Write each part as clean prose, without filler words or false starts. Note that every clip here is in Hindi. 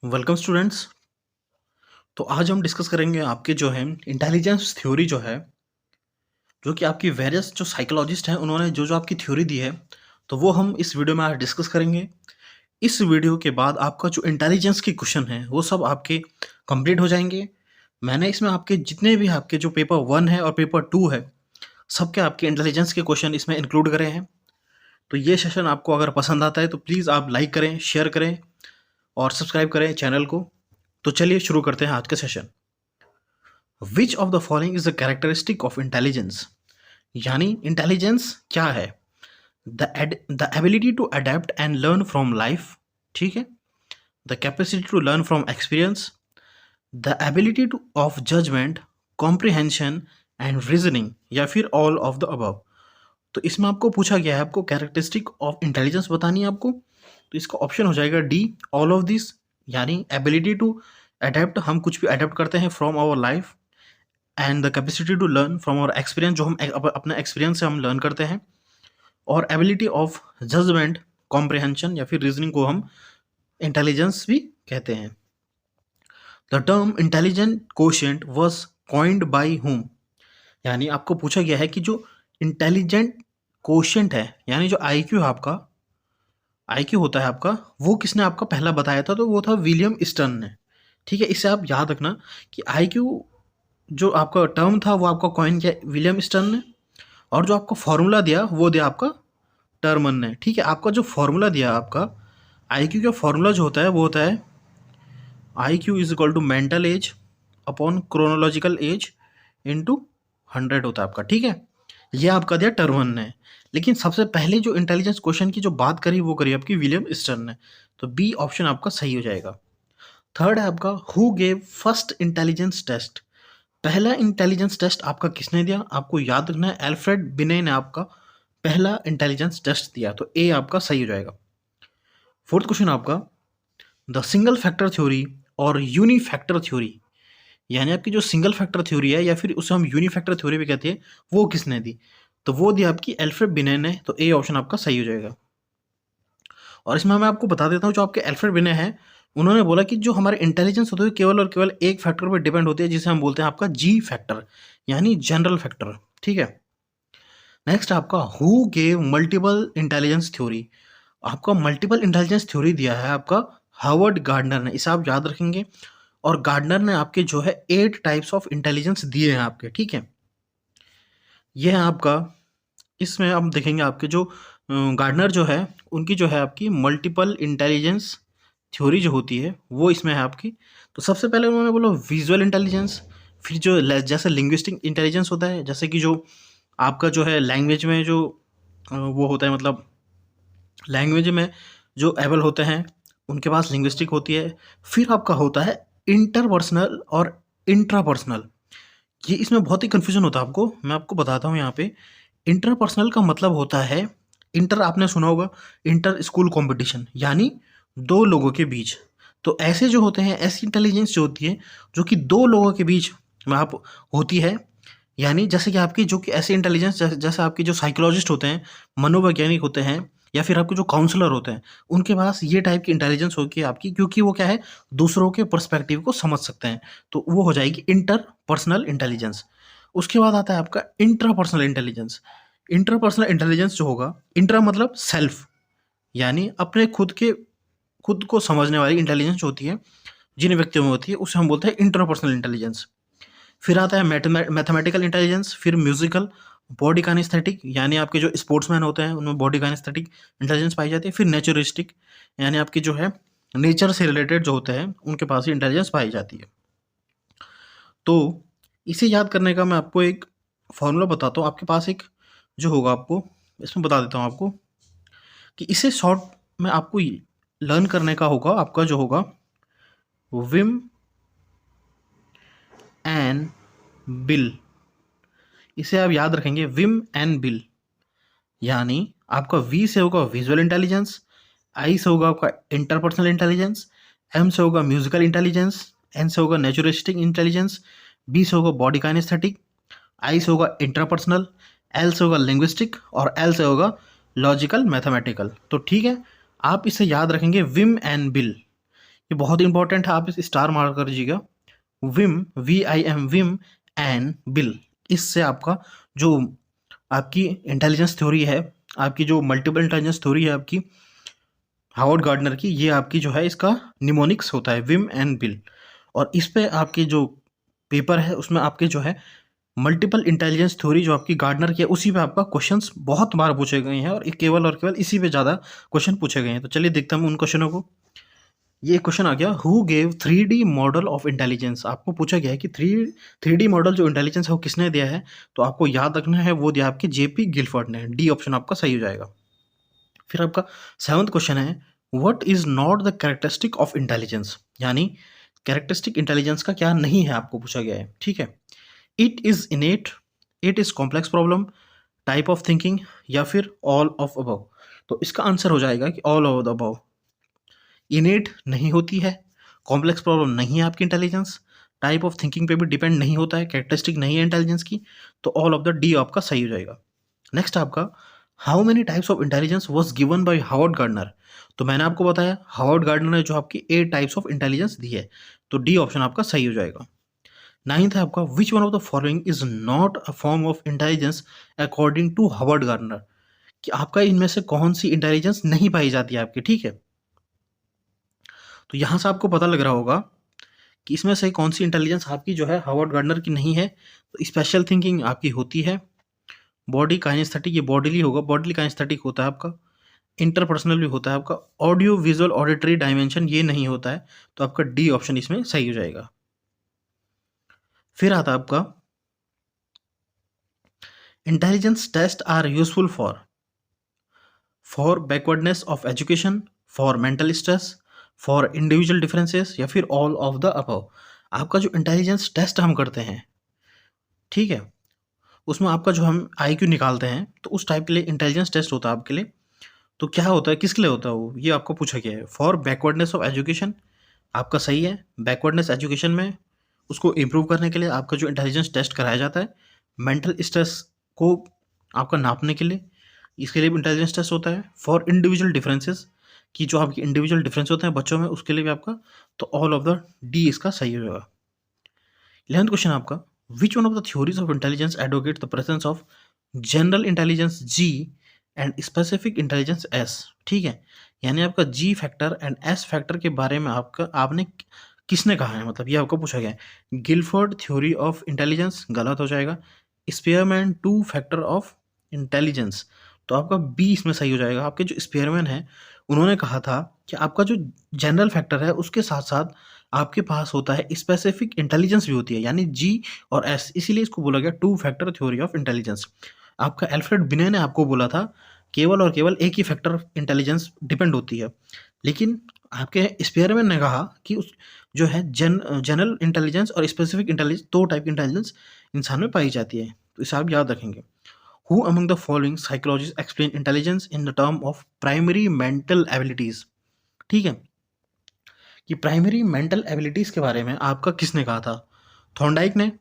Welcome students. तो आज हम डिस्कस करेंगे आपके जो है इंटेलिजेंस थ्योरी जो है, जो कि आपकी वेरियस जो साइकोलॉजिस्ट हैं उन्होंने जो जो आपकी थ्योरी दी है, तो वो हम इस वीडियो में आज डिस्कस करेंगे। इस वीडियो के बाद आपका जो इंटेलिजेंस के क्वेश्चन हैं वो सब आपके कंप्लीट हो जाएंगे। मैंने इसमें आपके जितने भी आपके जो पेपर 1 है और पेपर 2 है, सबके आपके इंटेलिजेंस के क्वेश्चन इसमें इंक्लूड करे हैं। तो ये सेशन आपको अगर पसंद आता है तो प्लीज़ आप लाइक करें, शेयर करें और सब्सक्राइब करें चैनल को। तो चलिए शुरू करते हैं आज का session. Which of the following is the characteristic of intelligence, यानी इंटेलिजेंस क्या है। The ability to adapt and learn from life, ठीक है। The capacity to learn from experience, the ability to of judgement, comprehension and reasoning, या फिर ऑल ऑफ द अबव। तो इसमें आपको पूछा गया है, आपको कैरेक्टरिस्टिक ऑफ इंटेलिजेंस बतानी है आपको। तो इसका ऑप्शन हो जाएगा डी, ऑल ऑफ दिस, यानी एबिलिटी टू अडेप्ट, हम कुछ भी अडेप्ट करते हैं from our life, and the capacity to learn from our experience, जो हम अपने एक्सपीरियंस से हम लर्न करते हैं, और एबिलिटी ऑफ जजमेंट, कॉम्प्रिहेंशन या फिर रीजनिंग को हम इंटेलिजेंस भी कहते हैं। The term intelligent quotient was coined by हुम, यानी आपको पूछा गया है कि जो इंटेलिजेंट कोशेंट है, यानी जो आईक्यू है आपका, आईक्यू होता है आपका, वो किसने आपका पहला बताया था, तो वो था विलियम स्टर्न ने। ठीक है, इससे आप याद रखना कि आईक्यू जो आपका टर्म था वो आपका कॉइन किया विलियम स्टर्न ने, और जो आपको फॉर्मूला दिया वो दिया आपका टर्मन ने। ठीक है, आपका जो फॉर्मूला दिया आपका आईक्यू का फॉर्मूला जो होता है वो होता है IQ is equal to mental age upon chronological age into 100 होता है आपका। ठीक है, ये आपका दिया टर्मन ने, लेकिन सबसे पहले जो इंटेलिजेंस क्वेश्चन की जो बात करी वो करी आपकी विलियम स्टर्न ने। तो बी ऑप्शन आपका सही हो जाएगा। थर्ड है आपका who gave first intelligence test, पहला इंटेलिजेंस टेस्ट आपका किसने दिया, आपको याद रखना है एल्फ्रेड बिने ने आपका पहला इंटेलिजेंस टेस्ट दिया। तो ए आपका सही हो जाएगा। फोर्थ क्वेश्चन आपका द सिंगल फैक्टर थ्योरी और यूनिफैक्टर थ्योरी, यानी आपकी जो सिंगल फैक्टर थ्योरी है या फिर उसे हम यूनिफैक्टर थ्योरी भी कहते हैं, वो किसने दी, तो वो दी आपकी एल्फ्रेड बिने ने। तो ए ऑप्शन आपका सही हो जाएगा। और इसमें मैं आपको बता देता हूँ, जो आपके एल्फ्रेड बिने हैं उन्होंने बोला कि जो हमारे इंटेलिजेंस होते हैं केवल और केवल एक फैक्टर पर डिपेंड होती है, जिसे हम बोलते हैं आपका जी फैक्टर, यानी जनरल फैक्टर। ठीक है, नेक्स्ट आपका who gave multiple intelligence theory, आपका मल्टीपल इंटेलिजेंस थ्योरी दिया है आपका हार्वर्ड गार्डनर ने, इसे आप याद रखेंगे। और गार्डनर ने आपके जो है 8 टाइप्स ऑफ इंटेलिजेंस दिए हैं आपके। ठीक है, ये है आपका, इसमें हम देखेंगे आपके जो गार्डनर जो है उनकी जो है आपकी मल्टीपल इंटेलिजेंस थ्योरी जो होती है वो इसमें है आपकी। तो सबसे पहले उन्होंने बोला विजुअल इंटेलिजेंस, फिर जो जैसे लिंग्विस्टिक इंटेलिजेंस होता है, जैसे कि जो आपका जो है लैंग्वेज में जो वो होता है, मतलब लैंग्वेज में जो एबल होते हैं उनके पास लिंग्विस्टिक होती है। फिर आपका होता है इंटरपर्सनल और इंट्रापर्सनल। ये इसमें बहुत ही कन्फ्यूजन होता है आपको, मैं आपको बताता हूँ यहाँ पे। इंटरपर्सनल का मतलब होता है, इंटर आपने सुना होगा, इंटर स्कूल कंपटीशन, यानी दो लोगों के बीच। तो ऐसे जो होते हैं, ऐसी इंटेलिजेंस जो होती है जो कि दो लोगों के बीच में आप होती है, यानी जैसे कि आपकी जो कि ऐसी इंटेलिजेंस जैसे आपके जो साइकोलॉजिस्ट होते हैं, मनोवैज्ञानिक होते हैं, या फिर आपके जो काउंसलर होते हैं, उनके पास ये टाइप की इंटेलिजेंस होगी आपकी, क्योंकि वो क्या है, दूसरों के पर्सपेक्टिव को समझ सकते हैं। तो वो हो जाएगी इंटर पर्सनल इंटेलिजेंस। उसके बाद आता है आपका इंट्रापर्सनल इंटेलिजेंस। इंटरपर्सनल इंटेलिजेंस जो होगा, इंट्रा मतलब सेल्फ, यानी अपने खुद को समझने वाली इंटेलिजेंस जो होती है जिन व्यक्तियों में होती है, उसे हम बोलते हैं इंटरपर्सनल इंटेलिजेंस। फिर आता है मैथमेटिकल इंटेलिजेंस, फिर म्यूजिकल, बॉडी काइनेस्थेटिक, यानी आपके जो स्पोर्ट्समैन होते हैं उनमें बॉडी काइनेस्थेटिक इंटेलिजेंस पाई जाती है। फिर नेचरिस्टिक, यानी आपकी जो है नेचर से रिलेटेड जो होते हैं उनके पास ही इंटेलिजेंस पाई जाती है। तो इसे याद करने का मैं आपको एक फॉर्मूला बताता हूँ, आपके पास एक जो होगा, आपको इसमें बता देता हूँ आपको कि इसे शॉर्ट में आपको लर्न करने का होगा। आपका जो होगा विम एंड बिल, इसे आप याद रखेंगे, विम एंड बिल, यानी आपका वी से होगा विजुअल इंटेलिजेंस, आई से होगा आपका इंटरपर्सनल इंटेलिजेंस, एम से होगा म्यूजिकल इंटेलिजेंस, एन से होगा नेचुरिस्टिक इंटेलिजेंस, बी से होगा बॉडी काइनेस्थेटिक, आई से होगा इंटरपर्सनल, एल से होगा लिंग्विस्टिक, और एल से होगा लॉजिकल मैथमेटिकल। तो ठीक है, आप इसे याद रखेंगे विम एंड बिल, ये बहुत इंपॉर्टेंट है, आप इस स्टार मार्क कर दीजिएगा। Vim, VIM, Vim and bill, इससे आपका जो आपकी इंटेलिजेंस थ्योरी है, आपकी जो मल्टीपल इंटेलिजेंस थ्योरी है आपकी हावर्ड गार्डनर की, ये आपकी जो है इसका निमोनिक्स होता है, विम एंड बिल। और इस पे आपके जो पेपर है उसमें आपके जो है मल्टीपल इंटेलिजेंस थ्योरी जो आपकी गार्डनर की है, उसी पे आपका क्वेश्चंस बहुत बार पूछे गए हैं और केवल इसी पे ज़्यादा क्वेश्चन पूछे गए हैं। तो चलिए देखते हैं हम उन क्वेश्चनों को। ये क्वेश्चन आ गया, who gave 3D model of intelligence. आपको पूछा गया है कि थ्री डी मॉडल जो इंटेलिजेंस है वो किसने दिया है, तो आपको याद रखना है वो दिया आपके JP गिलफोर्ड ने। डी ऑप्शन आपका सही हो जाएगा। फिर आपका 7वां क्वेश्चन है, what is not the characteristic of intelligence, यानी कैरेक्टरिस्टिक इंटेलिजेंस का क्या नहीं है, आपको पूछा गया है। ठीक है, it is इनेट, it is complex problem, type of thinking, या फिर ऑल ऑफ अबव। तो इसका आंसर हो जाएगा कि ऑल ऑफ द अबव। इनेट नहीं होती है, कॉम्प्लेक्स प्रॉब्लम नहीं है आपकी इंटेलिजेंस, टाइप ऑफ थिंकिंग पे भी डिपेंड नहीं होता है, कैरेक्टरिस्टिक नहीं है इंटेलिजेंस की, तो ऑल ऑफ द डी आपका सही हो जाएगा। नेक्स्ट आपका, how many types of intelligence was given by Howard Gardner. तो मैंने आपको बताया हावर्ड गार्डनर ने जो आपकी 8 टाइप्स ऑफ इंटेलिजेंस दी है, तो डी ऑप्शन आपका सही हो जाएगा। 9th है आपका, which one of the following is not a form of intelligence according to Howard Gardner, कि आपका इनमें से कौन सी इंटेलिजेंस नहीं पाई जाती है आपकी। ठीक है, तो यहाँ से आपको पता लग रहा होगा कि इसमें से कौन सी इंटेलिजेंस आपकी जो है हावर्ड गार्डनर की नहीं है। तो स्पेशल थिंकिंग आपकी होती है, बॉडी काइनेस्थेटिक, ये बॉडीली होगा, बॉडीली काइनेस्थेटिक होता है आपका, इंटरपर्सनल भी होता है आपका, ऑडियो विजुअल ऑडिटरी डायमेंशन ये नहीं होता है, तो आपका डी ऑप्शन इसमें सही हो जाएगा। फिर आता है आपका, intelligence test are useful for backwardness of education, for mental stress, for individual differences, या फिर ऑल ऑफ द अबव। आपका जो इंटेलिजेंस टेस्ट हम करते हैं, ठीक है, उसमें आपका जो हम IQ निकालते हैं, तो उस टाइप के लिए इंटेलिजेंस टेस्ट होता है आपके लिए। तो क्या होता है, किसके लिए होता है वो, ये आपको पूछा गया है। फॉर बैकवर्डनेस ऑफ एजुकेशन आपका सही है, बैकवर्डनेस एजुकेशन में उसको इम्प्रूव करने के लिए आपका जो इंटेलिजेंस टेस्ट कराया जाता है। मेंटल स्ट्रेस को आपका नापने के लिए, इसके लिए भी इंटेलिजेंस टेस्ट होता है। फॉर इंडिविजुअल डिफरेंसेस, कि जो आपकी इंडिविजुअल डिफरेंस होते हैं बच्चों में, उसके लिए भी आपका, तो ऑल ऑफ द डी इसका सही हो जाएगा। 11th क्वेश्चन आपका, which one of the theories of intelligence advocate the presence of general intelligence G and specific intelligence S। ठीक है, यानी आपका G factor and S factor के बारे में आपने किसने कहा है, मतलब ये आपको पूछा गया है। गिलफोर्ड थ्योरी ऑफ इंटेलिजेंस गलत हो जाएगा। स्पेयरमैन 2 फैक्टर ऑफ इंटेलिजेंस, तो आपका बी इसमें सही हो जाएगा। आपके जो स्पेयरमैन है उन्होंने कहा था कि आपका जो जनरल फैक्टर है उसके साथ साथ आपके पास होता है स्पेसिफिक इंटेलिजेंस भी होती है, यानी G और S, इसीलिए इसको बोला गया 2 फैक्टर थ्योरी ऑफ इंटेलिजेंस। आपका एल्फ्रेड बिने ने आपको बोला था केवल और केवल एक ही फैक्टर इंटेलिजेंस डिपेंड होती है, लेकिन आपके स्पेयरमैन ने कहा कि उस जो है जनरल इंटेलिजेंस और स्पेसिफिक इंटेलिजेंस, 2 टाइप की इंटेलिजेंस इंसान में पाई जाती है। तो इसे आप याद रखेंगे। Who among the following psychologist explain intelligence in the term of primary mental abilities. ठीक है, कि प्राइमरी मेंटल एबिलिटीज के बारे में आपका किसने कहा था, थॉर्नडाइक ने।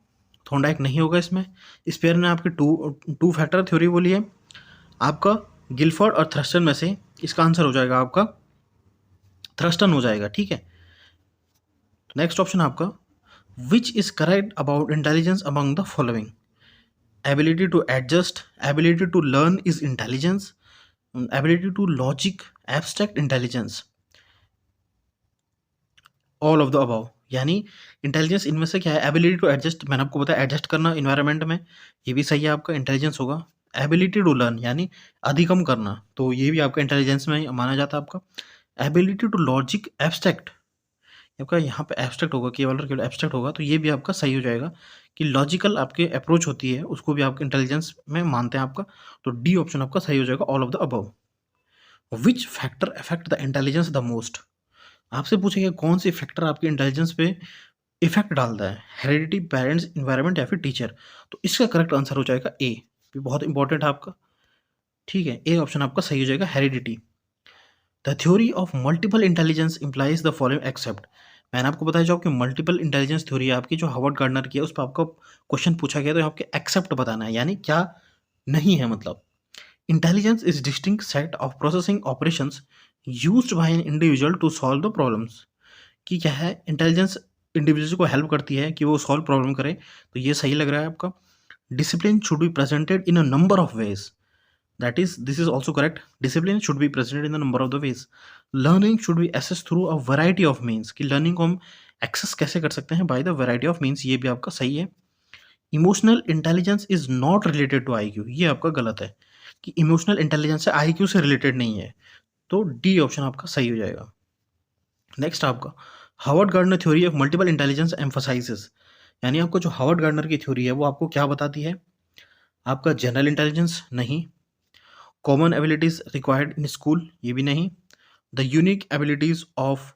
थॉर्नडाइक नहीं होगा इसमें, स्पेयर ने आपकी टू फैक्टर थ्योरी बोली है। आपका गिलफोर्ड और थ्रस्टन में से इसका आंसर हो जाएगा आपका थ्रस्टन हो जाएगा। ठीक है, नेक्स्ट ऑप्शन आपका, which is correct about intelligence among the following. Ability to adjust, ability to learn is intelligence, ability to logic, abstract intelligence, all of the above. यानी इंटेलिजेंस इनमें से क्या है, एबिलिटी टू एडजस्ट, मैंने आपको बताया एडजस्ट करना इन्वायरमेंट में, ये भी सही है आपका इंटेलिजेंस होगा। एबिलिटी टू लर्न यानी अधिगम करना, तो ये भी आपका इंटेलिजेंस में माना जाता है आपका। एबिलिटी टू लॉजिक एब्स्ट्रैक्ट, आपका यहाँ पे एब्स्ट्रैक्ट होगा, केवल और केवल एब्स्ट्रैक्ट होगा, तो ये भी आपका सही हो जाएगा कि लॉजिकल आपके अप्रोच होती है उसको भी आपके इंटेलिजेंस में मानते हैं आपका, तो डी ऑप्शन आपका सही हो जाएगा, all of the above. Which factor affect the intelligence the most, आपसे पूछेगा कौन सी फैक्टर आपके इंटेलिजेंस पे इफेक्ट डालता है, हेरिडिटी, पेरेंट्स, इन्वायरमेंट, या फिर टीचर। तो इसका करेक्ट आंसर हो जाएगा ए, ये बहुत इंपॉर्टेंट है आपका। ठीक है, ए ऑप्शन आपका सही हो जाएगा, heredity. The theory of multiple intelligence implies the following except, मैंने आपको बताया जो आपकी मल्टीपल इंटेलिजेंस थ्योरी है आपकी, जो हावर्ड गार्डनर की है, उस पर आपका क्वेश्चन पूछा गया, तो आपके एक्सेप्ट बताना है, यानी क्या नहीं है। मतलब intelligence is distinct set of processing operations used by an individual to solve the problems, कि क्या है, इंटेलिजेंस इंडिविजुअल को हेल्प करती है कि वो सॉल्व प्रॉब्लम करे, तो ये सही लग रहा है आपका। Discipline should be presented in a number of ways, that is this is also correct. Discipline should be presented in the number of the ways. Learning should be assess through a variety of means, कि लर्निंग को हम एक्सेस कैसे कर सकते हैं, by the variety of means, ये भी आपका सही है। Emotional intelligence is not related to IQ, ये आपका गलत है कि इमोशनल इंटेलिजेंस से आईक्यू से रिलेटेड नहीं है, तो डी ऑप्शन आपका सही हो जाएगा। नेक्स्ट आपका Harvard Gardner theory of multiple intelligence emphasises, यानी आपको जो हार्वर्ड गार्डनर की थ्योरी है वो आपको क्या बताती है, आपका जनरल इंटेलिजेंस नहीं, common abilities required in school ये भी नहीं, the unique abilities of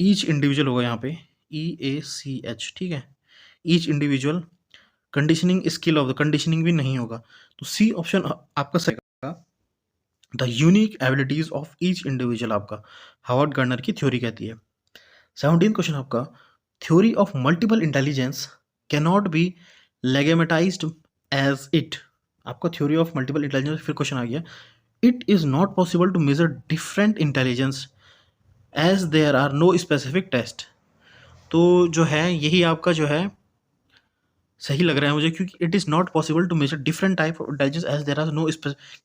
each individual होगा यहाँ पे EACH, ठीक है, each individual, conditioning skill of the, conditioning भी नहीं होगा, तो सी ऑप्शन आपका सही होगा। The unique abilities of each individual आपका हार्वर्ड गार्डनर की थ्योरी कहती है। 17 क्वेश्चन आपका, theory of multiple intelligence can not be legitimized as it, आपका थ्योरी ऑफ मल्टीपल इंटेलिजेंस फिर क्वेश्चन आ गया, it is not possible to measure different intelligence as there are no specific test, तो जो है यही आपका जो है सही लग रहा है मुझे, क्योंकि it is not possible to measure different type of intelligence as there are no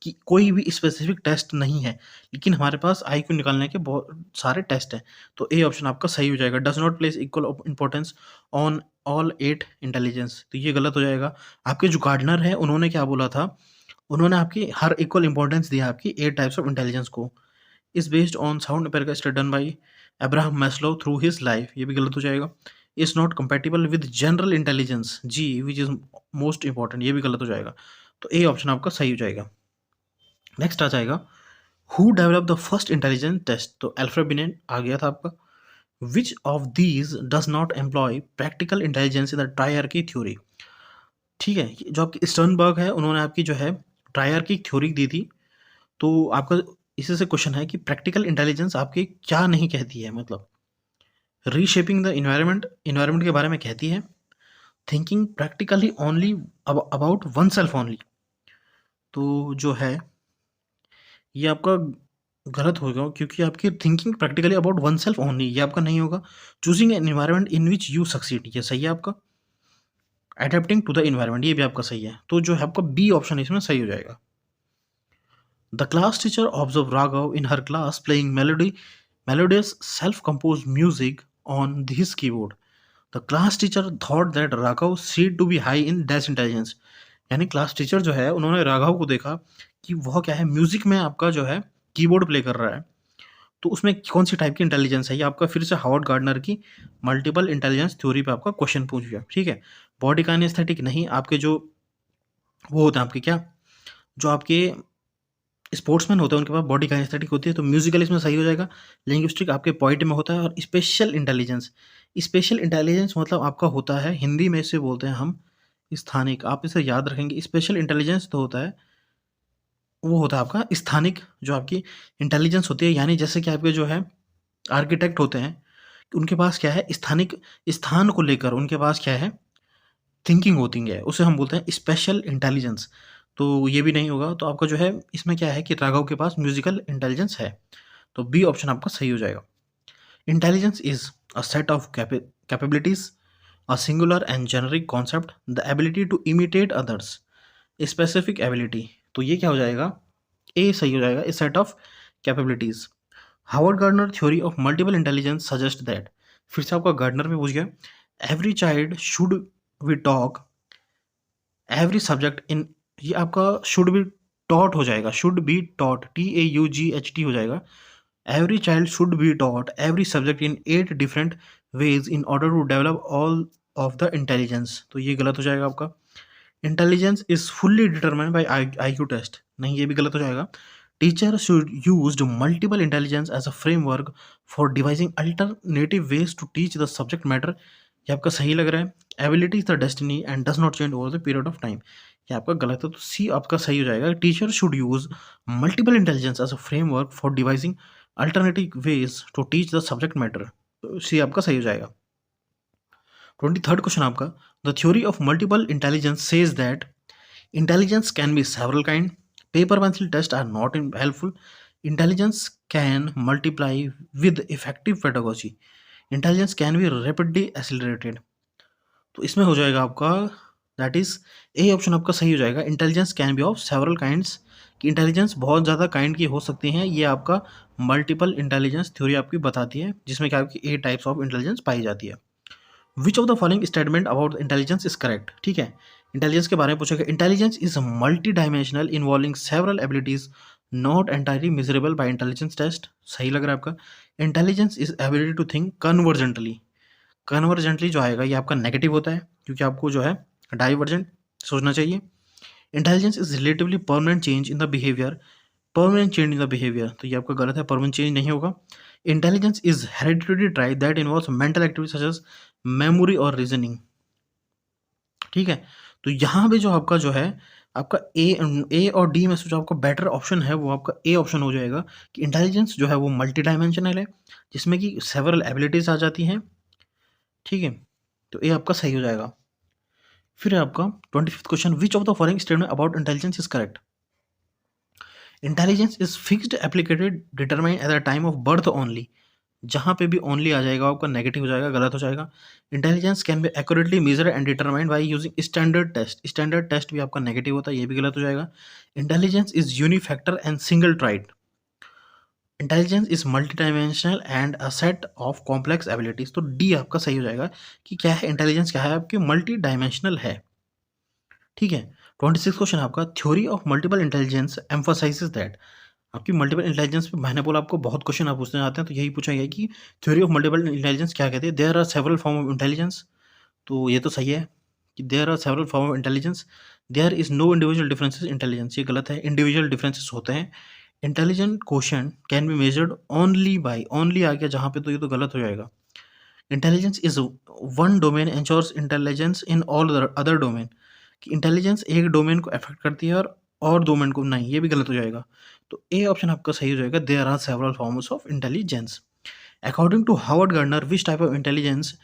कि कोई भी स्पेसिफिक टेस्ट नहीं है, लेकिन हमारे पास IQ निकालने के बहुत सारे टेस्ट हैं, तो ए ऑप्शन आपका सही हो जाएगा। Does not place equal importance on all 8 intelligence, तो ये गलत हो जाएगा। आपके जो गार्डनर है उन्होंने क्या बोला था, उन्होंने आपकी हर इक्वल इंपॉर्टेंस दिया आपकी 8 टाइप्स ऑफ इंटेलिजेंस को, is based on sound empirical study done by Abraham Maslow through his life, ये भी गलत हो जाएगा। Is not compatible with general intelligence G which is most important, ये भी गलत हो जाएगा, तो ए ऑप्शन आपका सही हो जाएगा। नेक्स्ट आ जाएगा who develop the first intelligence test, तो अल्फ्रेड बिनेट आ गया था आपका। Which of these does not employ practical intelligence in the triarchy theory, ठीक है, जो आपकी स्टर्नबर्ग है उन्होंने आपकी जो है ट्रायर्की थ्योरी दी थी, तो आपका इसी से क्वेश्चन है कि प्रैक्टिकल इंटेलिजेंस आपकी क्या नहीं कहती है, मतलब रीशेपिंग द इन्वायरमेंट, इन्वायरमेंट के बारे में कहती है, thinking practically only about one self only, तो जो है ये आपका गलत होगा, क्योंकि आपकी thinking practically about one self only ये आपका नहीं होगा। Choosing an environment in which you succeed, ये सही है आपका। अडेप्टिंग टू द इन्वायरमेंट ये भी आपका सही है, तो जो है आपका बी ऑप्शन इसमें सही हो जाएगा। The class teacher observe Raghav in her class playing melodious self-composed music on his keyboard. The class teacher thought that Raghav seemed to be high in dash intelligence. यानी क्लास टीचर जो है उन्होंने राघव को देखा कि वह क्या है म्यूजिक में आपका जो है कीबोर्ड प्ले कर रहा है, तो उसमें कौन सी टाइप की इंटेलिजेंस है, ये आपका फिर से हार्वर्ड गार्डनर की मल्टीपल इंटेलिजेंस थ्योरी पे आपका क्वेश्चन पूछ गया, ठीक है। बॉडी काइनेस्थेटिक नहीं, आपके जो वो होते हैं आपके क्या, जो आपके स्पोर्ट्समैन होते हैं उनके पास बॉडी काइनेस्थेटिक होती है, तो म्यूजिकल इसमें सही हो जाएगा। लिंग्विस्टिक आपके पॉइंट में होता है, और स्पेशल इंटेलिजेंस, स्पेशल इंटेलिजेंस मतलब आपका होता है, हिंदी में इसे बोलते हैं हम स्थानिक, आप इसे याद रखेंगे। स्पेशल इंटेलिजेंस तो होता है, वो होता है आपका स्थानिक, जो आपकी इंटेलिजेंस होती है, यानी जैसे कि आपके जो है आर्किटेक्ट होते हैं, उनके पास क्या है स्थानिक, स्थान को लेकर उनके पास क्या है थिंकिंग होती है, उसे हम बोलते हैं स्पेशल इंटेलिजेंस, तो ये भी नहीं होगा। तो आपका जो है इसमें क्या है कि राघव के पास म्यूजिकल इंटेलिजेंस है, तो बी ऑप्शन आपका सही हो जाएगा। Intelligence is a set of capabilities, a singular and generic concept, the ability to imitate others, specific ability, तो ये क्या हो जाएगा, ए सही हो जाएगा, a set of capabilities. Harvard Gardner theory of multiple intelligence suggest that, फिर से आपका गार्डनर पे पूछ गया, every child should we talk every subject in, ये आपका शुड बी टॉट हो जाएगा, शुड बी टॉट TAUGHT हो जाएगा। Every child should be taught every subject in 8 different ways in order to develop all of the intelligence, तो ये गलत हो जाएगा आपका। Intelligence is fully determined by IQ test, नहीं ये भी गलत हो जाएगा। Teacher should use multiple intelligence as a framework for devising alternative ways to teach the subject matter, ये आपका सही लग रहा है। Ability is the destiny and does not change over the period of time, ये आपका गलत है, तो सी आपका सही हो जाएगा। Teacher should use multiple intelligence as a framework for devising alternative ways to teach the subject matter, तो सी आपका सही हो जाएगा। 23rd क्वेश्चन आपका, the theory of multiple intelligence says that intelligence can be several kind, paper pencil test are not helpful, intelligence can multiply with effective pedagogy, intelligence can be rapidly accelerated. तो इसमें हो जाएगा आपका दैट इज ए ऑप्शन आपका सही हो जाएगा। Intelligence can B of several kinds, कि इंटेलिजेंस बहुत ज़्यादा काइंड की हो सकती हैं, ये आपका मल्टीपल इंटेलिजेंस थ्योरी आपकी बताती है, जिसमें क्या आपकी 8 टाइप्स ऑफ इंटेलिजेंस पाई जाती है। Which of the following statement about intelligence is correct, ठीक है। इंटेलिजेंस के बारे में पूछेगा, intelligence is multi dimensional involving several abilities not entirely measurable by intelligence test, सही लग रहा है आपका। Intelligence is ability to think convergently, convergently जो आएगा ये आपका नेगेटिव होता है, क्योंकि आपको जो है डाइवर्जेंट सोचना चाहिए। Intelligence is relatively permanent change in the behaviour, permanent change in the behaviour, तो ये आपका गलत है, परमानेंट चेंज नहीं होगा। Intelligence is hereditary trait that involves mental activity such as memory और रीजनिंग, ठीक है। तो यहाँ पे जो आपका जो है आपका ए और डी में से जो आपका बेटर ऑप्शन है वो आपका ए ऑप्शन हो जाएगा, कि इंटेलिजेंस जो है वो मल्टी डायमेंशनल है, जिसमें कि सेवरल एबिलिटीज आ जाती हैं, ठीक है। तो ए आपका सही हो जाएगा। फिर है आपका 25th question, which of the following statement about intelligence is correct. Intelligence is fixed applicated determine at the time of birth only, जहाँ पे भी ओनली आ जाएगा आपका नेगेटिव हो जाएगा, गलत हो जाएगा। Intelligence can be accurately measure and determined by using standard test, standard test भी आपका नेगेटिव होता है, ये भी गलत हो जाएगा। Intelligence is unifactor and single trait, intelligence is multi dimensional and a set of complex abilities, तो डी आपका सही हो जाएगा, कि क्या है इंटेलिजेंस, क्या है आपकी मल्टी डायमेंशनल है, ठीक है। 26 क्वेश्चन आपका, theory of multiple intelligence emphasises that, आपकी मल्टीपल इंटेलिजेंस पे मैंने बोला आपको बहुत क्वेश्चन आप पूछने जाते हैं, तो यही पूछा गया कि थ्योरी ऑफ मल्टीपल इंटेलिजेंस क्या कहते हैं। There are several form of intelligence, तो ये तो सही है कि there are several form of intelligence, there is no individual differences intelligence, ये गलत है, इंडिविजुअल डिफरेंसेस होते हैं। Intelligent quotient can be measured only by, only आ गया जहाँ पे, तो ये तो गलत हो जाएगा। Intelligence is one domain ensures intelligence in all other domain, कि इंटेलिजेंस एक डोमेन को अफेक्ट करती है और डोमेन को नहीं, ये भी गलत हो जाएगा। तो ए ऑप्शन आपका सही हो जाएगा, there are several forms of intelligence. According to Howard Gardner, which type of intelligence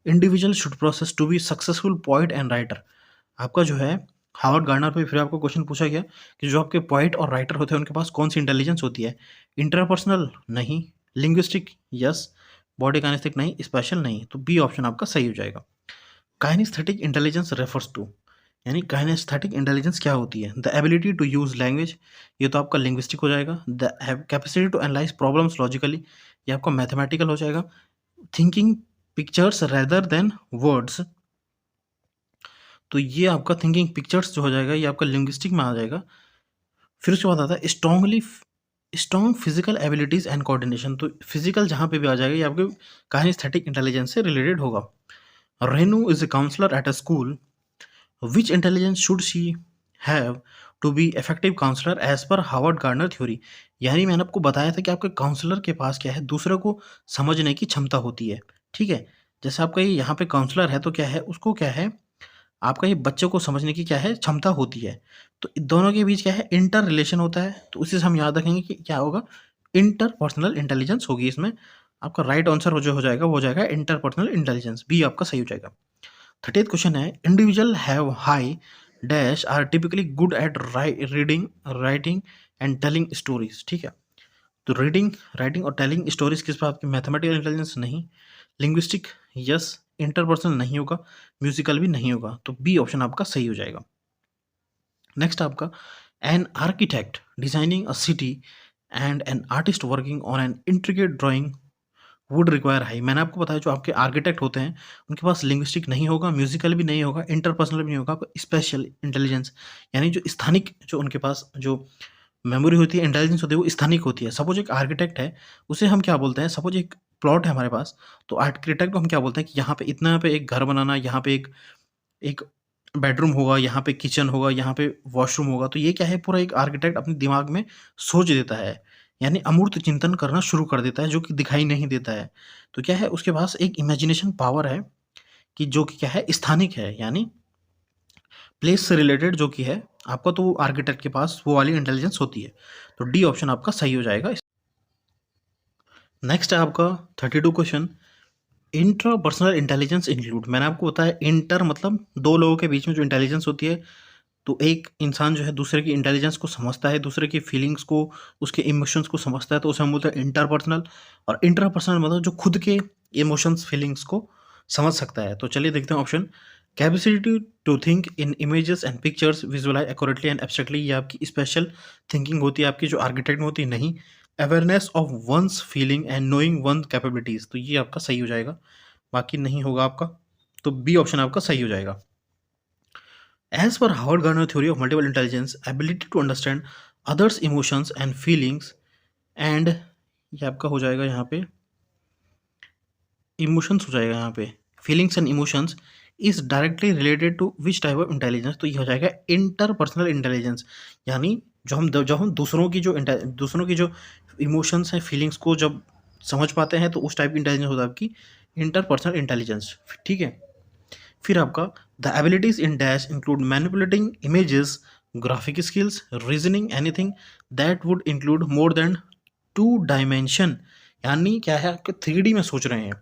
individual should process to be successful poet and writer, आपका जो है हावर्ड गार्डनर पे फिर आपको क्वेश्चन पूछा गया कि जो आपके पोएट और राइटर होते हैं उनके पास कौन सी इंटेलिजेंस होती है। इंटरपर्सनल नहीं, लिंग्विस्टिक यस, बॉडी काइनेस्थिक नहीं, स्पेशल नहीं, तो बी ऑप्शन आपका सही हो जाएगा। काइनेस्थेटिक इंटेलिजेंस रेफर्स टू, यानी काइनेस्थेटिक इंटेलिजेंस क्या होती है, the ability to use language, ये तो आपका लिंग्विस्टिक हो जाएगा। The capacity to analyse problems logically, ये आपका मैथमेटिकल हो जाएगा। Thinking pictures rather than words, तो ये आपका थिंकिंग पिक्चर्स जो हो जाएगा ये आपका लिंग्विस्टिक में आ जाएगा। फिर उसके बाद आता है strong physical abilities and coordination, तो फिजिकल जहाँ पे भी आ जाएगा ये आपके काइनेस्थेटिक इंटेलिजेंस से रिलेटेड होगा। Renu is a counsellor at a school, which intelligence should she have to be effective counsellor as per Howard Gardner theory, यानी मैंने आपको बताया था कि आपके काउंसलर के पास क्या है, दूसरे को समझने की क्षमता होती है, ठीक है। जैसे आपका ये यहाँ पे काउंसलर है तो क्या है, उसको क्या है आपका ये बच्चे को समझने की क्या है क्षमता होती है, तो इन दोनों के बीच क्या है इंटर रिलेशन होता है, तो उसी से हम याद रखेंगे कि क्या होगा, इंटरपर्सनल इंटेलिजेंस होगी इसमें। आपका राइट आंसर जो हो जाएगा वो हो जाएगा इंटरपर्सनल इंटेलिजेंस, बी आपका सही हो जाएगा। 30th क्वेश्चन है, individual have high dash are typically good at reading writing and telling stories, ठीक है। तो रीडिंग राइटिंग और टेलिंग स्टोरीज किस पर आपकी मैथमेटिकल इंटेलिजेंस नहीं, लिंग्विस्टिक यस, इंटरपर्सनल नहीं होगा, म्यूजिकल भी नहीं होगा, तो बी ऑप्शन आपका सही हो जाएगा। नेक्स्ट आपका, an architect designing a city and an artist working on an intricate drawing would require high, मैंने आपको बताया जो आपके आर्किटेक्ट होते हैं उनके पास लिंग्विस्टिक नहीं होगा, म्यूजिकल भी नहीं होगा, इंटरपर्सनल भी नहीं होगा, स्पेशल इंटेलिजेंस, यानी जो स्थानिक जो उनके पास जो मेमोरी होती है, इंटेलिजेंस होती है, वो स्थानिक होती है। सपोज एक आर्किटेक्ट है, उसे हम क्या बोलते हैं, सपोज एक प्लॉट है हमारे पास, तो आर्किटेक्ट को हम क्या बोलते हैं कि यहाँ पे इतना पे एक घर बनाना, यहाँ पे एक एक बेडरूम होगा, यहाँ पे किचन होगा, यहाँ पे वॉशरूम होगा, तो ये क्या है पूरा एक आर्किटेक्ट अपने दिमाग में सोच देता है, यानी अमूर्त चिंतन करना शुरू कर देता है जो कि दिखाई नहीं देता है। तो क्या है उसके पास एक इमेजिनेशन पावर है कि जो कि क्या है स्थानिक है, यानी प्लेस से रिलेटेड जो कि है आपका, तो आर्किटेक्ट के पास वो वाली इंटेलिजेंस होती है, तो डी ऑप्शन आपका सही हो जाएगा। नेक्स्ट है आपका 32 क्वेश्चन, इंट्रापर्सनल इंटेलिजेंस इंक्लूड, मैंने आपको बताया इंटर मतलब दो लोगों के बीच में जो इंटेलिजेंस होती है, तो एक इंसान जो है दूसरे की इंटेलिजेंस को समझता है, दूसरे की फीलिंग्स को, उसके इमोशंस को समझता है, तो उसे हम बोलते हैं इंटरपर्सनल। और इंटरपर्सनल मतलब जो खुद के इमोशंस, फीलिंग्स को समझ सकता है। तो चलिए देखते हैं option. Capacity to think in images and pictures, visualise accurately and abstractly, ये आपकी स्पेशल थिंकिंग होती है, आपकी जो आर्किटेक्ट में होती है। नहीं, awareness of one's feeling and knowing one capabilities, तो ये आपका सही हो जाएगा, बाकी नहीं होगा आपका। तो बी ऑप्शन आपका सही हो जाएगा। As per Howard Gardner theory of multiple intelligence, ability to understand others' emotions and feelings and ये आपका हो जाएगा यहाँ पे इमोशंस हो जाएगा, यहाँ पे feelings and emotions is directly related to which type of intelligence, तो ये हो जाएगा इंटरपर्सनल इंटेलिजेंस। यानी जब हम दूसरों की जो इमोशंस हैं, फीलिंग्स को जब समझ पाते हैं, तो उस टाइप की इंटेलिजेंस होता है आपकी इंटरपर्सनल इंटेलिजेंस। ठीक है। फिर आपका the abilities in dash include manipulating images, graphic skills, reasoning, anything that would include more than 2 dimension, यानी क्या है आपके 3D में सोच रहे हैं।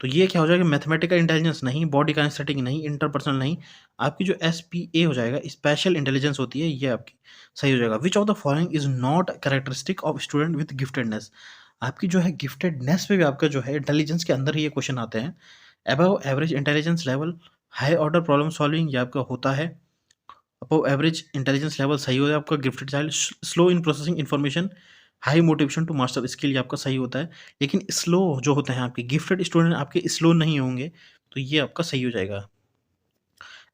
तो ये क्या हो जाएगा, मैथमेटिकल इंटेलिजेंस नहीं, बॉडी काइनेस्थेटिक नहीं, इंटरपर्सनल नहीं, आपकी जो SPA हो जाएगा, स्पेशल इंटेलिजेंस होती है, ये आपकी सही हो जाएगा। Which of the following is not characteristic of student with giftedness, आपकी जो है गिफ्टेडनेस पे भी आपका जो है इंटेलिजेंस के अंदर ही ये क्वेश्चन आते हैं। Above average intelligence level, high order problem solving, ये आपका होता है। अबव एवरेज इंटेलिजेंस लेवल सही हो जाए आपका, gifted child. Slow in processing information, high motivation to master skill, ये आपका सही होता है। लेकिन स्लो जो होते हैं आपके गिफ्टेड स्टूडेंट, आपके स्लो नहीं होंगे, तो ये आपका सही हो जाएगा।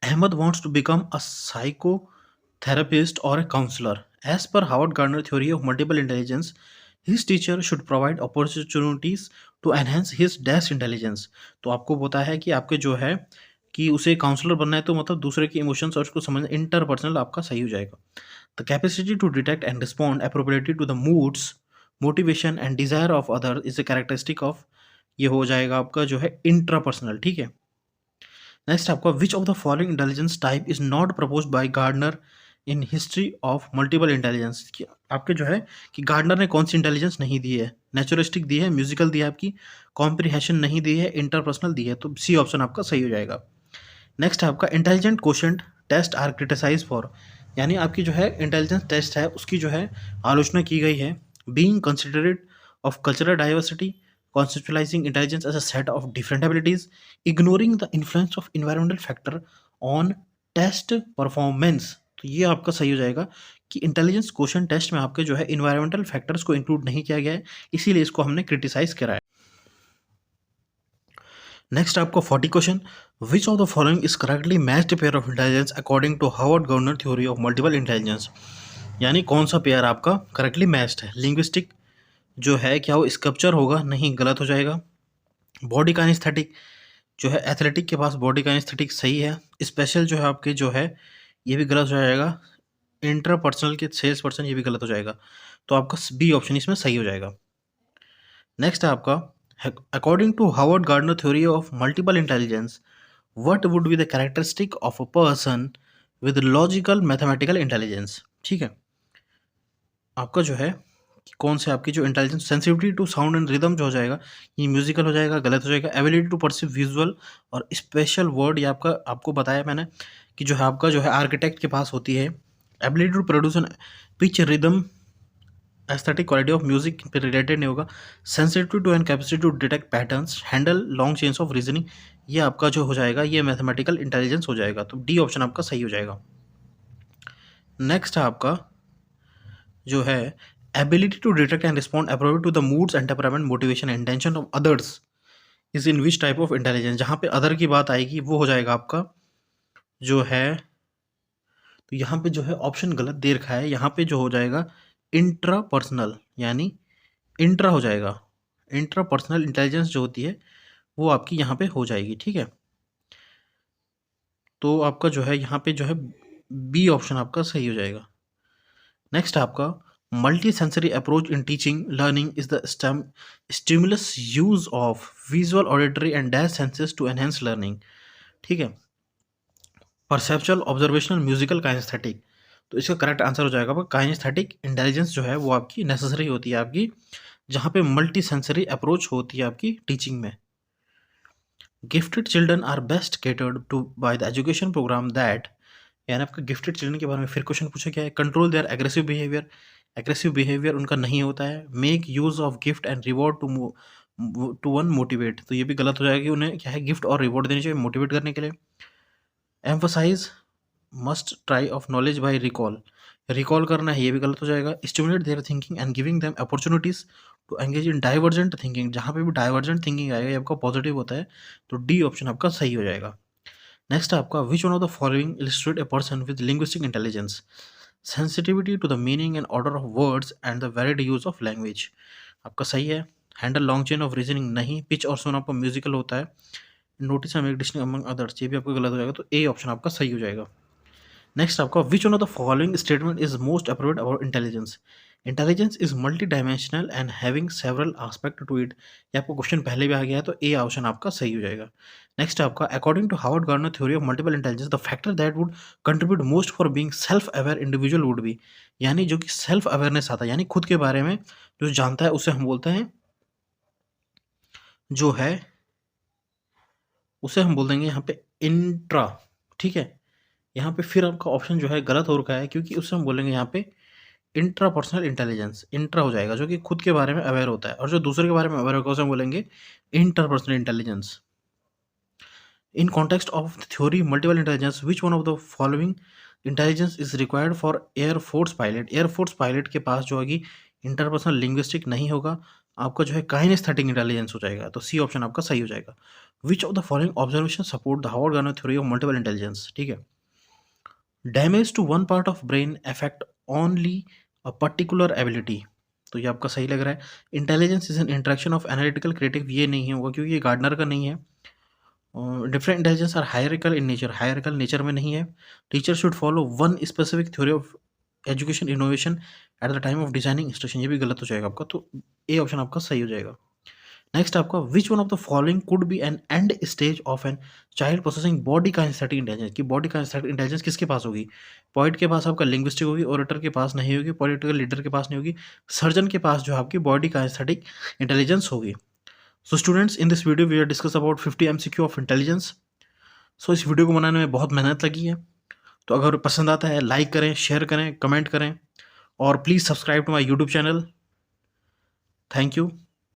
Ahmad wants to become a psychotherapist और a counsellor. As per Harvard Gardner theory of multiple intelligence, his teacher should provide opportunities to enhance his dash intelligence. तो आपको पता है कि आपके जो है कि उसे काउंसलर बनना है, तो मतलब दूसरे के इमोशंस और उसको समझना, इंटरपर्सनल आपका सही हो जाएगा। The capacity to detect and respond appropriately to the moods, motivation and desire of other is a characteristic of, ये हो जाएगा आपका जो है इंट्रापर्सनल। ठीक है। नेक्स्ट आपका which of the following intelligence type is not propose by Gardner in history of multiple intelligence, आपके जो है कि गार्डनर ने कौन सी इंटेलिजेंस नहीं दी है, नेचुरलिस्टिक दी है, म्यूजिकल दी है, आपकी कॉम्प्रिहेंशन नहीं दी है, इंटरपर्सनल दी है, तो सी ऑप्शन आपका सही हो जाएगा। नेक्स्ट है आपका intelligent quotient test are criticise for, यानी आपकी जो है इंटेलिजेंस टेस्ट है, उसकी जो है आलोचना की गई है। Being considerate of cultural diversity, conceptualizing intelligence as a set of different abilities, ignoring the influence of environmental factor on test performance, तो ये आपका सही हो जाएगा कि इंटेलिजेंस क्वोशंट टेस्ट में आपके जो है इन्वायरमेंटल फैक्टर्स को इंक्लूड नहीं किया गया है, इसीलिए इसको हमने क्रिटिसाइज करा है। नेक्स्ट आपको 40 question, which of the following is correctly matched pair of intelligence according to Harvard Gardner theory of multiple intelligence, यानी कौन सा पेयर आपका करेक्टली मैच्ड है। लिंग्विस्टिक जो है क्या वो स्कल्पचर होगा, नहीं, गलत हो जाएगा। बॉडी काइनेस्थेटिक जो है एथलेटिक के पास बॉडी काइनेस्थेटिक सही है। स्पेशल जो है आपके जो है ये भी गलत हो जाएगा। इंटरपर्सनल के सेल्स पर्सन, ये भी गलत हो जाएगा। तो आपका बी ऑप्शन इसमें सही हो जाएगा। नेक्स्ट है आपका according to Harvard Gardner theory of multiple intelligence, what would be the characteristic of a person with logical mathematical intelligence. ठीक है, आपका जो है कि कौन से आपकी जो intelligence, sensitivity to sound and rhythm जो हो जाएगा, ये म्यूजिकल हो जाएगा, गलत हो जाएगा। एबिलिटी टू परसीव विजुअल और स्पेशल वर्ड, ये आपका आपको बताया मैंने कि जो है आपका जो है आर्किटेक्ट के पास होती है। Ability to produce an pitch rhythm, aesthetic quality of music पे रिलेटेड नहीं होगा। Sensitivity to and capacity to detect patterns, handle long chains of reasoning, ये आपका जो हो जाएगा ये मैथमेटिकल इंटेलिजेंस हो जाएगा। तो डी ऑप्शन आपका सही हो जाएगा। नेक्स्ट है आपका जो है ability to detect and respond appropriate to the moods and temperament, motivation and intention of others is in which type of intelligence, जहाँ पे अदर की बात आएगी वो हो जाएगा आपका जो है, तो यहाँ पे जो है ऑप्शन गलत दे रखा है, यहाँ पे जो हो जाएगा इंट्रा पर्सनल, यानी इंट्रा हो जाएगा। इंट्रा पर्सनल इंटेलिजेंस जो होती है वो आपकी यहाँ पे हो जाएगी। ठीक है, तो आपका जो है यहाँ पे जो है बी ऑप्शन आपका सही हो जाएगा। नेक्स्ट आपका multi sensory approach in teaching learning is the stimulus use of visual, auditory and dash senses to enhance learning. ठीक है, परसेप्चुअल, ऑब्जर्वेशनल, म्यूजिकल, काइनेस्थेटिक, तो इसका करेक्ट आंसर हो जाएगा काइनेस्थेटिक इंटेलिजेंस जो है वो आपकी नेसेसरी होती है आपकी, जहाँ पे मल्टी सेंसरी अप्रोच होती है आपकी टीचिंग में। Gifted children are best catered to by the education program that, यानी आपका गिफ्टेड चिल्ड्रन के बारे में फिर क्वेश्चन पूछा गया है। कंट्रोल देयर एग्रेसिव बिहेवियर उनका नहीं होता है। Make use of gift and reward to one motivate, तो ये भी गलत हो जाएगा कि उन्हें क्या है गिफ्ट और रिवॉर्ड देनी चाहिए मोटिवेट करने के लिए। Emphasise mastery of knowledge by recall करना है, ये भी गलत हो जाएगा। Stimulate their thinking and giving them opportunities to engage in divergent thinking, जहाँ पे भी डाइवर्जेंट थिंकिंग आएगा ये आपका पॉजिटिव होता है, तो डी ऑप्शन आपका सही हो जाएगा। नेक्स्ट आपका which one of the following illustrate a person with linguistic intelligence, sensitivity to the meaning and order of words and the varied use of language, आपका सही है। Handle long chain of reasoning नहीं। पिच और सोन आपका म्यूजिकल होता है। Notice make distinct among others, ये भी आपका गलत हो जाएगा, तो ए ऑप्शन आपका सही हो जाएगा। नेक्स्ट आपका which one of the following statement is most appropriate about intelligence, intelligence is multi dimensional and having several aspect to it, ये आपको क्वेश्चन पहले भी आ गया है, तो ए ऑप्शन आपका सही हो जाएगा। नेक्स्ट आपका according to Harvard Gardner theory of multiple intelligence the factor that would contribute most for being self aware individual would be, यानी जो कि सेल्फ अवेयरनेस आता है यानी खुद के बारे में जो जानता है उसे हम बोलते हैं जो है उसे हम बोल देंगे यहाँ पे इंट्रा, ठीक है। यहाँ पे फिर आपका ऑप्शन जो है गलत हो रखा है क्योंकि उससे हम बोलेंगे यहाँ पे इंट्रापर्सनल इंटेलिजेंस, इंट्रा हो जाएगा जो कि खुद के बारे में अवेयर होता है, और जो दूसरे के बारे में अवेयर होगा उसे हम बोलेंगे interpersonal intelligence. In context of theory multiple intelligence which one of the following intelligence is required for air force pilot, air force pilot के पास जो होगी इंटरपर्सनल लिंग्विस्टिक नहीं होगा, आपका जो है काइनेस्थेटिक इंटेलिजेंस हो जाएगा, तो सी ऑप्शन आपका सही हो जाएगा। Which of the following observation support the Harvard Gardner theory of multiple intelligence, ठीक है। Damage to one part of brain affect only a particular ability, तो ये आपका सही लग रहा है। Intelligence is an interaction of analytical creative, ये नहीं होगा क्योंकि ये गार्डनर का नहीं है। Different intelligence are hierarchical in nature, hierarchical nature में नहीं है। Teacher should follow one specific theory of education innovation eight the time of designing instruction, ये भी गलत हो जाएगा आपका, तो ए ऑप्शन आपका सही हो जाएगा। नेक्स्ट आपका which one of the following could be an end stage of an child processing body kinesthetic intelligence, की बॉडी काइनेस्थेटिक इंटेलिजेंस किसके पास होगी, पोइट के पास आपका लिंग्विस्टिक होगी, ओरेटर के पास नहीं होगी, पॉलिटिकल लीडर के पास नहीं होगी, सर्जन के पास जो है आपकी बॉडी काइनेस्थेटिक इंटेलिजेंस होगी। So students in this video we are discuss about 50 MCQ of intelligence. So इस वीडियो को बनाने में बहुत मेहनत लगी है, तो अगर पसंद आता है लाइक करें, शेयर करें, कमेंट करें, और please subscribe to my YouTube channel. Thank you.